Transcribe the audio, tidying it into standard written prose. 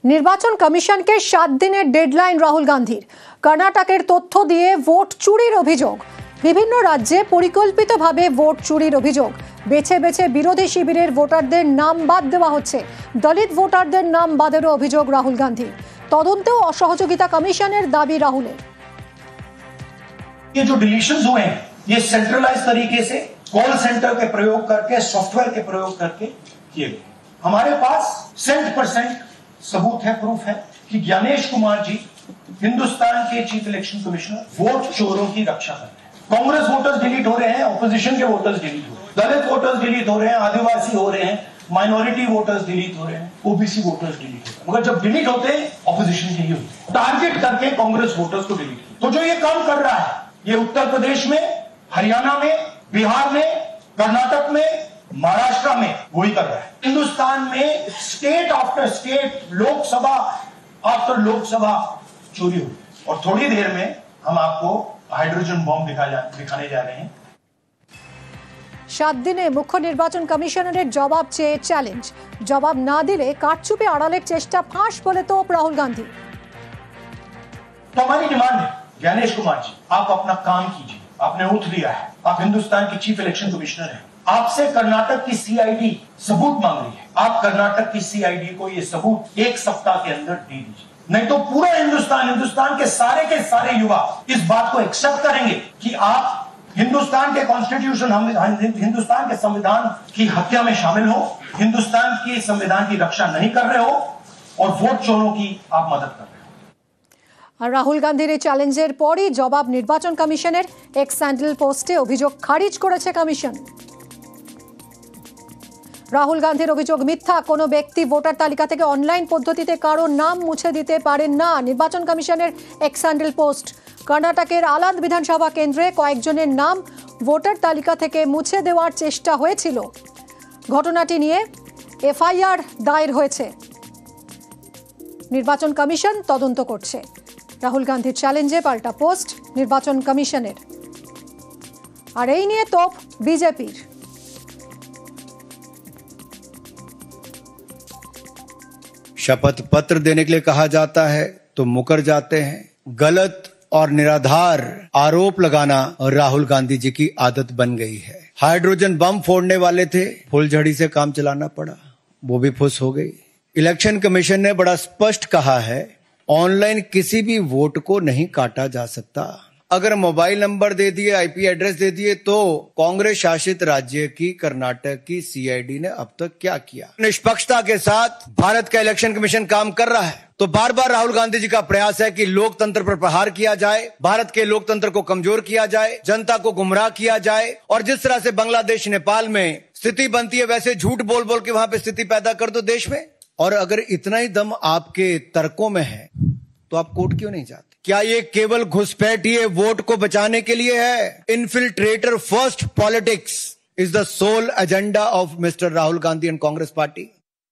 নির্বাচন কমিশনকে 7 দিনের ডেডলাইন রাহুল গান্ধীর। কর্ণাটকের তথ্য দিয়ে ভোট চুরির অভিযোগ। বিভিন্ন রাজ্যে পরিকল্পিতভাবে ভোট চুরির অভিযোগ। বেছে বেছে বিরোধী শিবিরের ভোটারদের নাম বাদ দেওয়া হচ্ছে। দলিত ভোটারদের নাম বাদেরও অভিযোগ রাহুল গান্ধী। তদন্তেও অসহযোগিতা কমিশনের দাবি রাহুলের। ये जो डिलीशंस हुए हैं ये सेंट्रलाइज तरीके से कॉल सेंटर के प्रयोग करके सॉफ्टवेयर के प्रयोग करके किए गए। हमारे पास 100% सबूत है, प्रूफ है कि ज्ञानेश कुमार जी हिंदुस्तान के चीफ इलेक्शन कमिश्नर वोट चोरों की रक्षा करते हैं। कांग्रेस वोटर्स डिलीट हो रहे हैं, ऑपोजिशन के वोटर्स डिलीट हो रहे हैं, दलित वोटर्स डिलीट हो रहे हैं, आदिवासी हो रहे हैं, माइनॉरिटी वोटर्स डिलीट हो रहे हैं, ओबीसी वोटर्स डिलीट हो रहे हैं। मगर जब डिलीट होते हैं ऑपोजिशन के ही होते हैं, टारगेट करके कांग्रेस वोटर्स को डिलीट। तो जो ये काम कर रहा है ये उत्तर प्रदेश में, हरियाणा में, बिहार में, कर्नाटक में, महाराष्ट्र में वही कर रहा है। हिंदुस्तान में state after state, Lok Sabha after Lok Sabha चोरी हुई और थोड़ी देर में हम आपको हाइड्रोजन बॉम्ब दिखाने जा रहे हैं। 7 দিনে মুখ্য নির্বাচন কমিশনারের জবাব চেয়ে চ্যালেঞ্জ। জবাব না দিলে কারচুপি আড়ালের চেষ্টা ফাঁস বলে তোপ রাহুল গান্ধী। तो हमारी डिमांड है ज्ञानेश कुमार जी, आप अपना काम कीजिए। आपने उठ लिया है, आप हिंदुस्तान के चीफ इलेक्शन कमिश्नर हैं। आपसे कर्नाटक की सीआईडी सबूत मांग रही है। आप कर्नाटक की सीआईडी को ये सबूत 1 सप्ताह के अंदर दे दीजिए, नहीं तो पूरा हिंदुस्तान के सारे युवा इस बात को एक्सेप्ट करेंगे कि आप हिंदुस्तान के कॉन्स्टिट्यूशन, हिंदुस्तान के संविधान की हत्या में शामिल हो, हिंदुस्तान की संविधान की रक्षा नहीं कर रहे हो और वोट चोरों की आप मदद कर रहे हो। আর রাহুল গান্ধীর এই চ্যালেঞ্জের পরই জবাব নির্বাচন কমিশনের। এক্স হ্যান্ডেল পোস্টে অভিযোগ খারিজ করেছে কমিশন। রাহুল গান্ধীর অভিযোগ মিথ্যা। কোনো ব্যক্তি ভোটার তালিকা থেকে অনলাইন পদ্ধতিতে কারো নাম মুছে দিতে পারেন না। নির্বাচন কমিশনের এক্স হ্যান্ডেল পোস্ট। কর্ণাটকের আলাদ বিধানসভা কেন্দ্রে কয়েকজনের নাম ভোটার তালিকা থেকে মুছে দেওয়ার চেষ্টা হয়েছিল। ঘটনাটি নিয়ে এফআইআর দায়ের হয়েছে। নির্বাচন কমিশন তদন্ত করছে। রাহুল গান্ধীর চ্যালেঞ্জে পাল্টা পোস্ট নির্বাচন কমিশনের। আর এই নিয়ে তোপ বিজেপির। शपथ पत्र देने के लिए कहा जाता है तो मुकर जाते हैं। गलत और निराधार आरोप लगाना राहुल गांधी जी की आदत बन गई है। हाइड्रोजन बम फोड़ने वाले थे, फुलझड़ी से काम चलाना पड़ा, वो भी फुस हो गई। इलेक्शन कमीशन ने बड़ा स्पष्ट कहा है ऑनलाइन किसी भी वोट को नहीं काटा जा सकता। अगर मोबाइल नंबर दे दिए, आईपी एड्रेस दे दिए तो कांग्रेस शासित राज्य की कर्नाटक की सीआईडी ने अब तक क्या किया? निष्पक्षता के साथ भारत का इलेक्शन कमीशन काम कर रहा है। तो बार बार राहुल गांधी जी का प्रयास है कि लोकतंत्र पर प्रहार किया जाए, भारत के लोकतंत्र को कमजोर किया जाए, जनता को गुमराह किया जाए और जिस तरह से बांग्लादेश, नेपाल में स्थिति बनती है वैसे झूठ बोल बोल के वहां पे स्थिति पैदा कर दो देश में। और अगर इतना ही दम आपके तर्कों में है तो आप कोर्ट क्यों नहीं जाते? क्या ये केवल घुसपैठिए वोट को बचाने के लिए है? Infiltrator first politics is the sole agenda of mister Rahul Gandhi and Congress party.